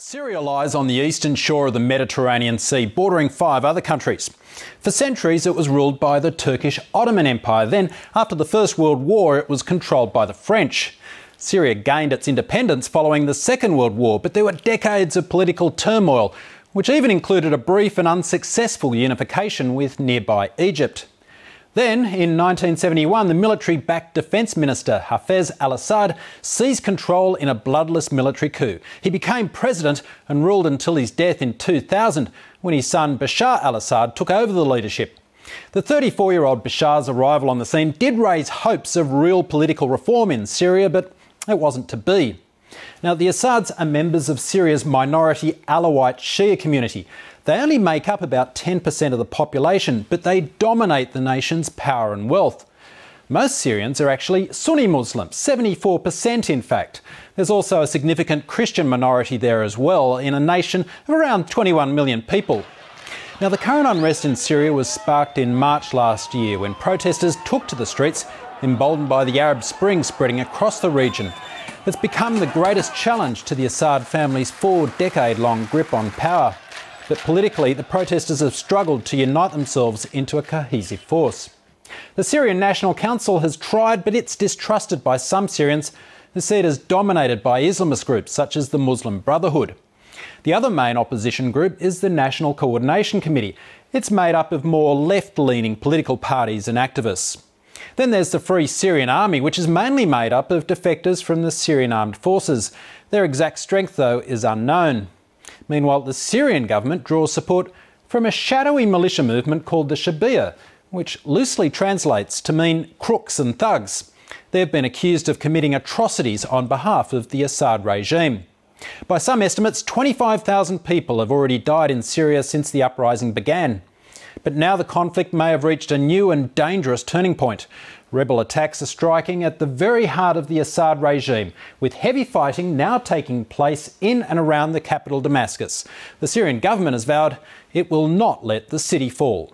Syria lies on the eastern shore of the Mediterranean Sea, bordering 5 other countries. For centuries it was ruled by the Turkish Ottoman Empire. Then, after the First World War, it was controlled by the French. Syria gained its independence following the Second World War, but there were decades of political turmoil, which even included a brief and unsuccessful unification with nearby Egypt. Then, in 1971, the military-backed Defence Minister Hafez al-Assad seized control in a bloodless military coup. He became president and ruled until his death in 2000, when his son Bashar al-Assad took over the leadership. The 34-year-old Bashar's arrival on the scene did raise hopes of real political reform in Syria, but it wasn't to be. Now, the Assads are members of Syria's minority Alawite Shia community. They only make up about 10% of the population, but they dominate the nation's power and wealth. Most Syrians are actually Sunni Muslims, 74% in fact. There's also a significant Christian minority there as well, in a nation of around 21 million people. Now, the current unrest in Syria was sparked in March last year when protesters took to the streets, emboldened by the Arab Spring spreading across the region. It's become the greatest challenge to the Assad family's 4-decade-long grip on power. But politically, the protesters have struggled to unite themselves into a cohesive force. The Syrian National Council has tried, but it's distrusted by some Syrians who see it as dominated by Islamist groups such as the Muslim Brotherhood. The other main opposition group is the National Coordination Committee. It's made up of more left-leaning political parties and activists. Then there's the Free Syrian Army, which is mainly made up of defectors from the Syrian Armed Forces. Their exact strength, though, is unknown. Meanwhile, the Syrian government draws support from a shadowy militia movement called the Shabiya, which loosely translates to mean crooks and thugs. They've been accused of committing atrocities on behalf of the Assad regime. By some estimates, 25,000 people have already died in Syria since the uprising began. But now the conflict may have reached a new and dangerous turning point. Rebel attacks are striking at the very heart of the Assad regime, with heavy fighting now taking place in and around the capital Damascus. The Syrian government has vowed it will not let the city fall.